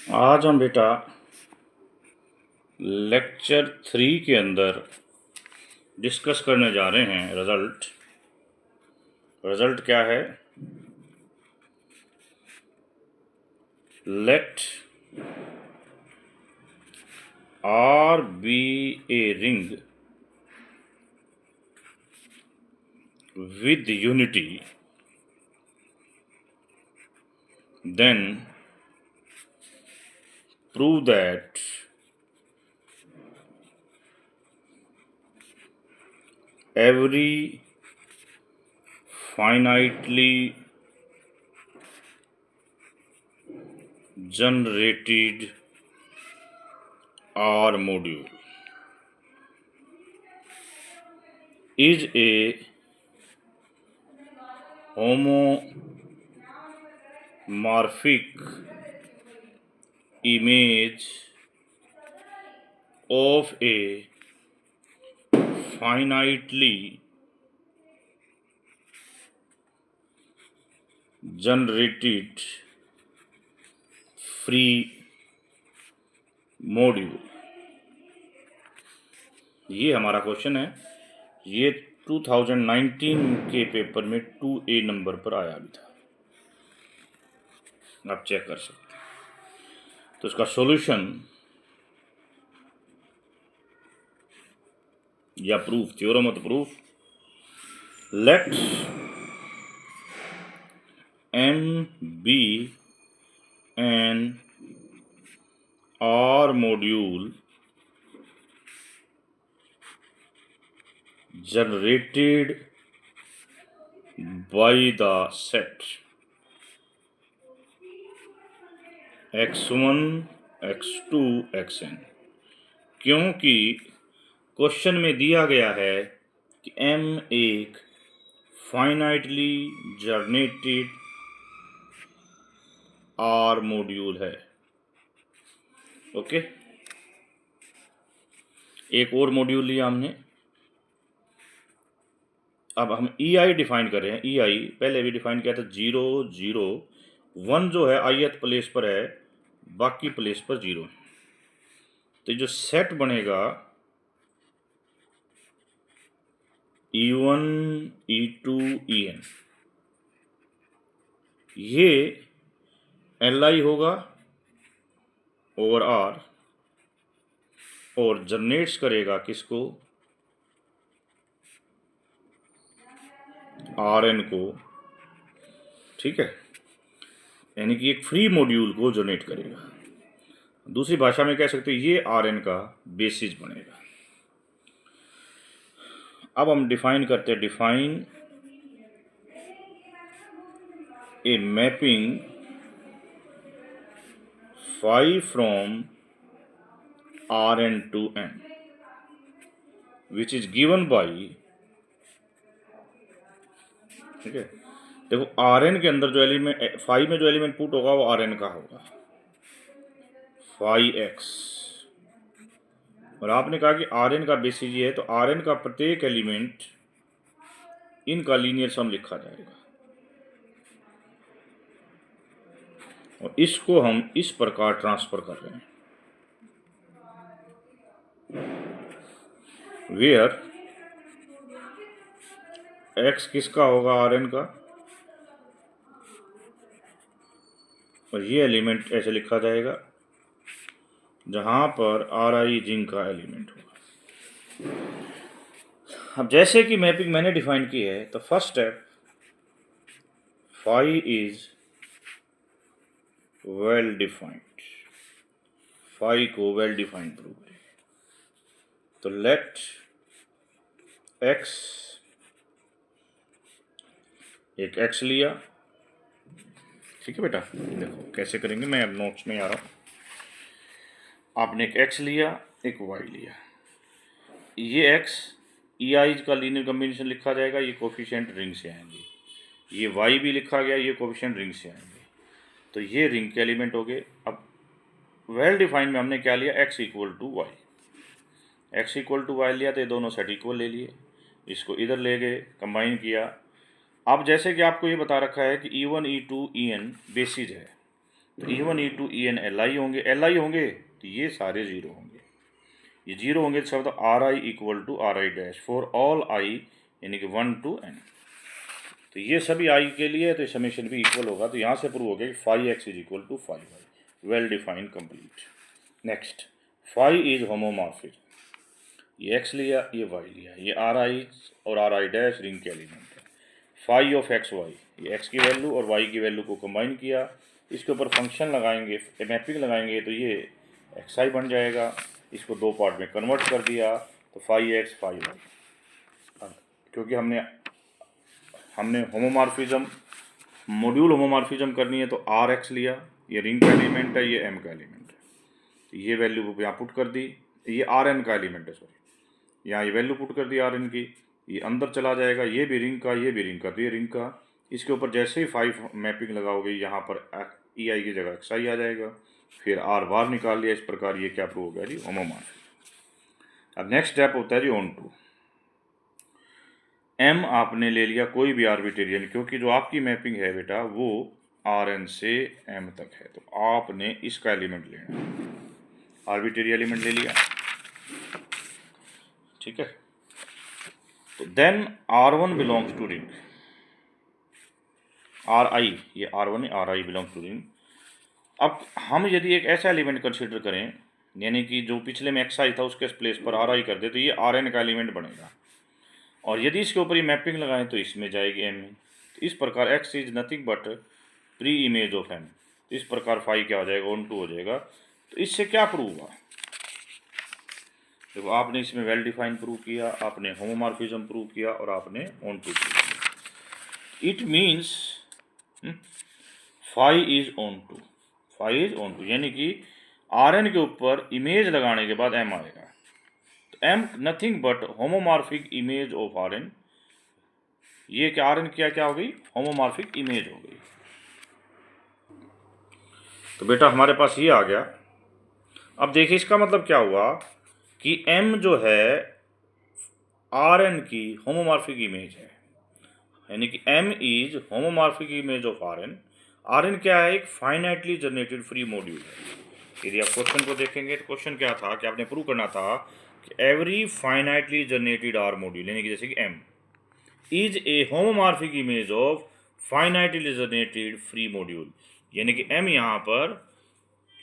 आज हम बेटा लेक्चर 3 के अंदर डिस्कस करने जा रहे हैं रिजल्ट क्या है? Let R be a ring with unity, then prove that every finitely generated R module is a homomorphic image of a finitely generated free module. ये हमारा क्वेश्चन है। ये 2019 के पेपर में 2A नंबर पर आया भी था, आप चेक कर सकते हैं। तो इसका सॉल्यूशन या प्रूफ, थ्योरम और proof, let M be an R module generated by the set x1 x2 xn। क्योंकि क्वेश्चन में दिया गया है कि M एक फाइनाइटली जनरेटेड R मॉड्यूल है। ओके, एक और मॉड्यूल लिया हमने। अब हम EI डिफाइन कर रहे हैं। EI पहले भी डिफाइन किया था, 0 0 1 जो है ith प्लेस पर है, बाकी प्लेस पर 0 है। तो जो सेट बनेगा E1 E2 En, ये Li होगा ओवर R और जनरेट्स करेगा किसको? Rn को, ठीक है, यानी कि एक फ्री मॉड्यूल को जनरेट करेगा। दूसरी भाषा में कह सकते हैं ये Rn का बेसिस बनेगा। अब हम डिफाइन करते हैं, define a mapping phi from Rn to n which is given by, ठीक है, देखो Rn के अंदर जो एलिमेंट, फाई में जो एलिमेंट पुट होगा वो Rn का होगा, फाई x। और आपने कहा कि Rn का बेसिस ये है, तो Rn का प्रत्येक एलिमेंट इनका लीनियर सम लिखा जाएगा। और इसको हम इस प्रकार ट्रांसफर कर रहे हैं, वेयर x किसका होगा? Rn का, और ये एलिमेंट ऐसे लिखा जाएगा जहां पर Ri जिंक का एलिमेंट होगा। अब जैसे कि मैपिंग मैंने डिफाइन की है, तो first step, phi is well defined, phi को वेल डिफाइंड प्रूव करें। तो लेट x, एक x लिया, ठीक है बेटा, देखो कैसे करेंगे, मैं अब नोट्स में आ रहा हूँ। आपने एक x लिया, एक y लिया, ये x EI का लीनियर कॉम्बिनेशन लिखा जाएगा, ये कोफिशिएंट रिंग से आएंगे। ये y भी लिखा गया, ये कोफिशिएंट रिंग से आएंगे। तो ये रिंग के एलिमेंट हो गए। अब वेल डिफाइन में हमने क्या लिया? x equal to Y, x equal to Y लिया, तो ये दोनों सेट इक्वल ले लिए, इसको इधर ले गए, कंबाइन किया। अब जैसे कि आपको ये बता रखा है कि E1 E2 En बेसिस है, तो E1 E2 EN LI होंगे, LI होंगे तो ये सारे जीरो होंगे, ये जीरो होंगे तो शब्द RI equal to RI dash for all I यानी कि 1 to N। तो ये सभी I के लिए तो समेशन भी इक्वल होगा, तो यहाँ से प्रूव हो गया कि phi X is equal to phi Y, well defined complete. Next, phi is homomorphism, ये x लिया ये y लिया, ये RI और RI डैश रिंग के एलिमेंट है। फाई ऑफ एक्स वाई, ये x की वैल्यू और y की वैल्यू को कंबाइन किया, इसके ऊपर फंक्शन लगाएंगे, मैपिंग लगाएंगे तो ये xi बन जाएगा, इसको दो पार्ट में कन्वर्ट कर दिया तो फाई एक्स फाई वाई। क्योंकि हमने होमोमॉर्फिज्म मॉड्यूल होमोमॉर्फिज्म करनी है तो आर एक्स लिया, ये रिंग का एलिमेंट है, ये एम का एलिमेंट है, तो ये वैल्यू यहाँ पुट कर दी, ये आर एन का एलिमेंट है, सॉरी यहाँ ये वैल्यू पुट कर दी आर एन की, ये अंदर चला जाएगा, ये भी रिंग का, ये भी रिंग का, तो ये रिंग का, इसके ऊपर जैसे ही फाइव मैपिंग लगाओगे यहाँ पर ई आई की जगह एक्स आई आ जाएगा, फिर आर बार निकाल लिया, इस प्रकार ये क्या प्रूव हो गया जी, होमोमॉर्फिज्म। अब नेक्स्ट स्टेप होता है जी ऑन टू। एम आपने ले लिया कोई भी आर्बिट्रेरियन, क्योंकि जो आपकी मैपिंग है बेटा वो आर एन से एम तक है, तो आपने इसका एलिमेंट लेना है, आर्बिट्रेरी एलिमेंट ले लिया, ठीक है। तो then R one belongs to ring, R I, ये R one R I belongs to ring. अब हम यदि एक ऐसा एलिमेंट कंसिडर करें, यानी कि जो पिछले में एक्स आई था उसके प्लेस पर आर आई कर दे, तो ये आर एन का एलिमेंट बनेगा, और यदि इसके ऊपर ये मैपिंग लगाएं तो इसमें जाएगी एम में, तो इस प्रकार X is nothing but pre image of M, तो इस प्रकार फाई क्या हो जाएगा, ऑन टू हो जाएगा। तो इससे क्या प्रूव हुआ, देखो आपने इसमें वेल डिफाइन प्रूव किया, आपने होमोमॉर्फिज्म प्रूव किया और आपने ऑन टू प्रूव किया। It means phi is on to, phi is on to, यानी कि आर एन के ऊपर इमेज लगाने के बाद एम आएगा, M nothing but homomorphic image of R N, ये क्या आर एन क्या हो गई, होमोमॉर्फिक इमेज हो गई। तो बेटा हमारे पास ये आ गया। अब देखिए इसका मतलब क्या हुआ कि एम जो है आर एन की होमोमॉर्फिक इमेज है, यानी कि M is homomorphic image of R N. R N क्या है, एक फाइनाइटली जनरेटेड फ्री मॉड्यूल है। यदि आप क्वेश्चन को देखेंगे तो क्वेश्चन क्या था कि आपने प्रूव करना था कि every finitely generated R module, यानी कि जैसे कि M is a homomorphic image of finitely generated free module, यानी कि एम यहाँ पर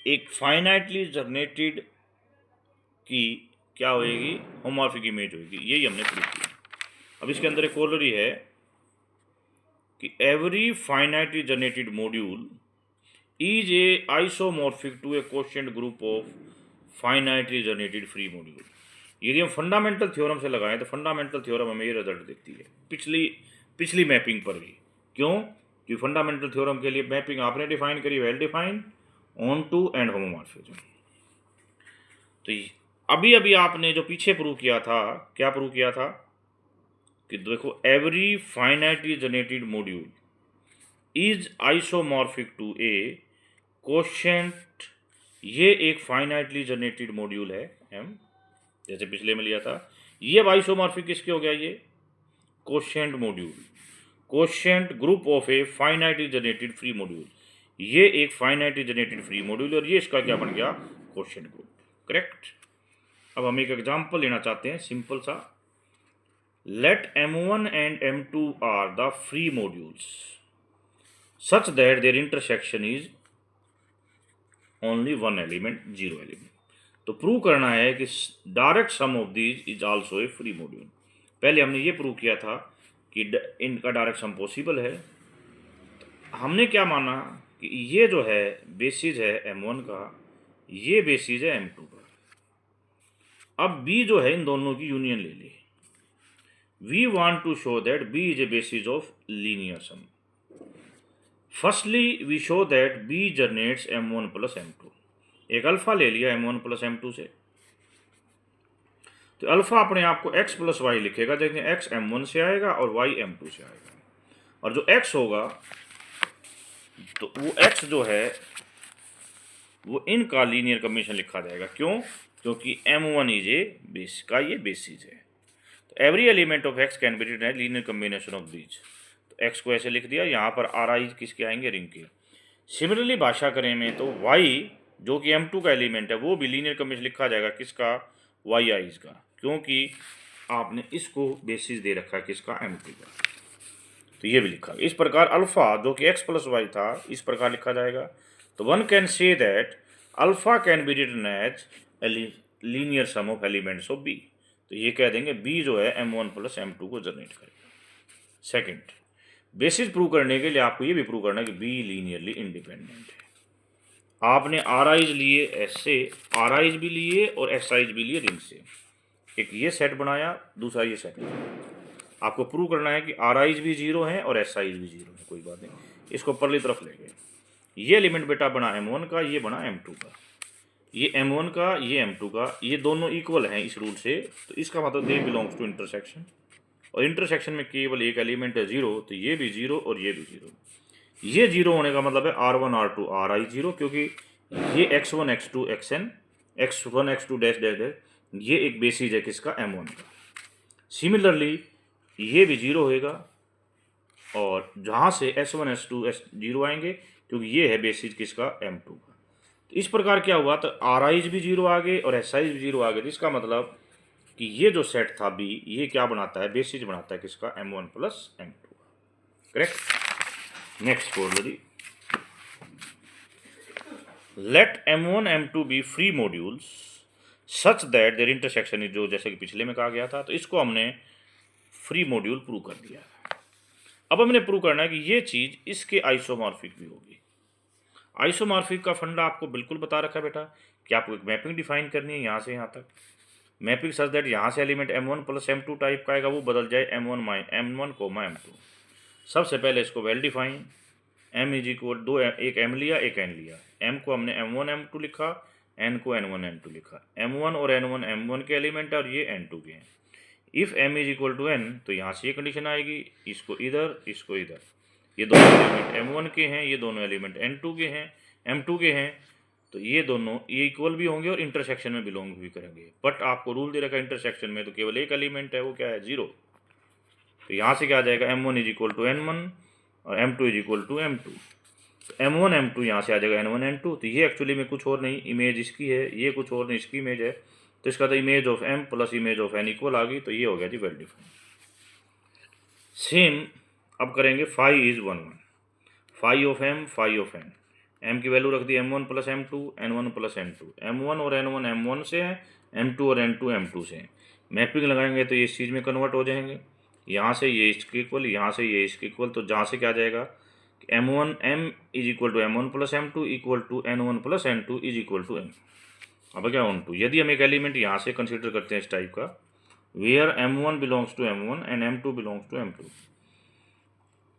एक फाइनाइटली जनरेटेड की क्या होएगी, होमोमॉर्फिक इमेज होगी, यही हमने प्रूव किया। अब इसके अंदर एक कोलरी है कि every finitely generated module is a isomorphic to a quotient group of finitely generated free module. यदि हम फंडामेंटल थ्योरम से लगाएं तो फंडामेंटल थ्योरम हमें ये रिजल्ट देती है, पिछली मैपिंग पर भी। क्यों, कि फंडामेंटल थ्योरम के लिए मैपिंग आपने डिफाइन करी, well defined, on to and homomorphism. तो अभी आपने जो पीछे प्रूव किया था, क्या प्रूव किया था कि देखो every finitely generated module is isomorphic to a quotient, ये एक फाइनाइटली जनरेटेड मॉड्यूल है एम, जैसे पिछले में लिया था। ये अब आइसोमॉर्फिक किसके हो गया, ये quotient module, quotient group of A finitely generated free module, ये एक फाइनाइटली जनरेटेड फ्री मॉड्यूल और ये इसका क्या बन गया, क्वोशिएंट ग्रुप, करेक्ट। अब हम एक एग्जांपल लेना चाहते हैं सिंपल सा। Let m1 and m2 are the free modules such that their intersection is only one element, zero element। तो प्रूव करना है कि direct sum of these is also a free module. पहले हमने ये प्रूव किया था कि इनका डायरेक्ट सम पॉसिबल है। तो हमने क्या माना कि ये जो है बेसिस है m1 का, ये बेसिस है m2 का। अब b जो है इन दोनों की यूनियन ले ली। We want to show that b is a basis of linear sum. Firstly we show that b generates m1 plus m2। एक अल्फा ले लिया m1 प्लस m2 से, तो अल्फा अपने आप को x प्लस वाई लिखेगा, जैसे x m1 से आएगा और y m2 से आएगा, और जो x होगा तो वो x जो है वो इनका लीनियर कॉम्बिनेशन लिखा जाएगा। क्यों, क्योंकि m1 इज ए बेस का ये बेसिस है। तो every element of x can be written as linear combination of these. तो x को ऐसे लिख दिया, यहाँ पर आर आई किसके आएंगे, रिंग के। सिमिलरली भाषा करें में तो y जो कि M2 का एलिमेंट है वो भी लीनियर कॉम्बिनेशन लिखा जाएगा किसका, yi का, क्योंकि आपने इसको बेसिस दे रखा है किसका, M2 का। तो ये भी लिखा। इस प्रकार अल्फा जो कि x प्लस वाई था इस प्रकार लिखा जाएगा। तो one can say that alpha can be written as linear sum of elements of b। तो ये कह देंगे b जो है m1 प्लस m2 को जनरेट करेगा। सेकंड, बेसिस प्रूव करने के लिए आपको ये भी प्रूव करना है कि b लीनियरली इंडिपेंडेंट है। आपने आरआईज लिए एस से, आरआईज भी लिए और एसआईज भी लिए रिंग से। एक ये सेट बनाया, दूसरा ये सेट बनाया। आपको प्रूव करना है कि आरआईज भी जीरो है और एसआईज भी जीरो है। कोई बात नहीं, इसको परली तरफ ले गए। ये एलिमेंट बेटा बना m1 का, ये बना m2 का। ये m1 का, ये m2 का, ये दोनों इक्वल हैं इस रूल से। तो इसका मतलब दे बिलोंग्स टू इंटरसेक्शन, और इंटरसेक्शन में केवल एक एलिमेंट है जीरो, तो ये भी जीरो और ये भी जीरो। ये जीरो होने का मतलब है R1 R2 RI जीरो, क्योंकि ये x1 x2 xn x1 x2 dash dash dash ये एक बेसिस है किसका, m1 का। सिमिलरली ये भी जीरो होएगा, और जहाँ से s1 s2 s0 आएंगे, क्योंकि ये है बेसिस किसका, m2 का। तो इस प्रकार क्या हुआ, तो RIs भी जीरो आ गए और SIs भी जीरो आ गए। तो इसका मतलब कि ये जो सेट था B, ये क्या बनाता है, बेसिस बनाता है किसका, m1 प्लस m2 का। Correct. Next formula, let m1 m2 be free modules such that their intersection is, जो जैसे कि पिछले में कहा गया था। तो इसको हमने फ्री मॉड्यूल प्रूव कर दिया। अब हमने प्रूव करना है कि ये चीज़ इसके आइसोमॉर्फिक भी होगी। आइसोमॉर्फिक का फंडा आपको बिल्कुल बता रखा है बेटा कि आपको एक मैपिंग डिफाइन करनी है यहाँ से यहाँ तक। मैपिंग सच दैट यहाँ से element m1 plus m2 type का आएगा, वो बदल जाए m1 कोमा m2। सबसे पहले इसको well define, m is equal दो, एक m लिया एक n लिया। m को हमने m1 m2 लिखा, n को n1 m2 लिखा। m1 और n1 m1 के एलिमेंट है और ये n2 के हैं। If m is equal to n, तो यहाँ से ये कंडीशन आएगी, इसको इधर इसको इधर। ये दोनों एलिमेंट m1 के हैं, ये दोनों एलिमेंट n2 के हैं, m2 के हैं। तो ये दोनों ये इक्वल भी होंगे और इंटरसेक्शन में बिलोंग भी करेंगे। बट आपको रूल दे रखा है इंटरसेक्शन में तो केवल एक एलिमेंट है, वो क्या है, जीरो। तो यहाँ से क्या आ जाएगा, m1 is equal to n1 और m2 is equal to m2। m1 m2 यहाँ से आ जाएगा n1 n2। तो ये एक्चुअली में कुछ और नहीं, इमेज इसकी है, ये कुछ और नहीं, इसकी इमेज है। तो इसका तो image of m plus image of n equal आ गई। तो ये हो गया जी वेल डिफाइंड। सेम अब करेंगे phi is 1 1, phi of m phi of n। m की वैल्यू रख दी m1 plus m2, n1 plus n2। m1 और n1 m1 से है, m2 और n2 m2 से है। मैपिंग लगाएंगे तो ये इस चीज़ में कन्वर्ट हो जाएंगे, यहाँ से ये इसके इक्वल, यहाँ से ये इसके इक्वल। तो जहाँ से क्या जाएगा, m1 m is equal to m1 plus m2 equal to n1 plus n2 is equal to m। अब क्या ऑन टू, यदि हम एक एलिमेंट यहाँ से कंसिडर करते हैं इस टाइप का, where m1 belongs to m1 and m2 belongs to m2।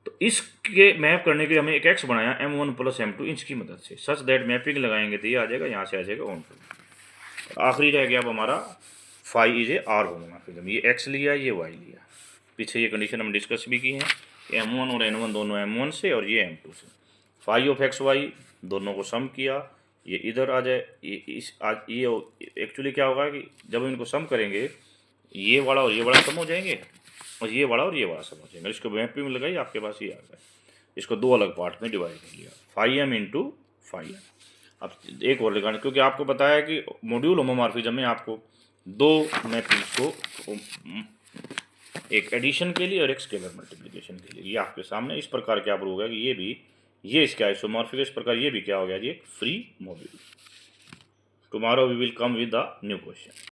तो इसके मैप करने के लिए हमने एक x बनाया m1 प्लस m2 इंच की मदद से, सच दैट मैपिंग लगाएंगे तो ये आ जाएगा, यहाँ से आ जाएगा ऑन टू। आखिरी रह गया अब हमारा phi is a R homomorphism. ये x लिया, ये y लिया। पीछे ये कंडीशन हम डिस्कस भी की है, m1 और n1 दोनों m1 से और ये m2 से। फाई ऑफ x y दोनों को सम किया, ये इधर आ जाए, ये एक्चुअली क्या होगा कि जब हम इनको सम करेंगे, ये वाला और ये वाला सम हो जाएंगे और ये वाला और ये वाला सम हो जाएंगे। इसको मैपिंग में लगाई, आपके पास ये आ गया। इसको दो अलग पार्ट में डिवाइड कर लिया, phi m into phi m। अब एक और लगाना, क्योंकि आपको बताया कि मॉड्यूल होमोमॉर्फिज्म में आपको दो मैपिंग्स को, एक एडिशन के लिए और एक स्केलर मल्टीप्लिकेशन के लिए, ये आपके सामने इस प्रकार क्या प्रूव होगा कि ये भी, ये इसका आइसोमॉर्फिक, इस प्रकार ये भी क्या हो गया जी, एक free module. Tomorrow we will come with the new question.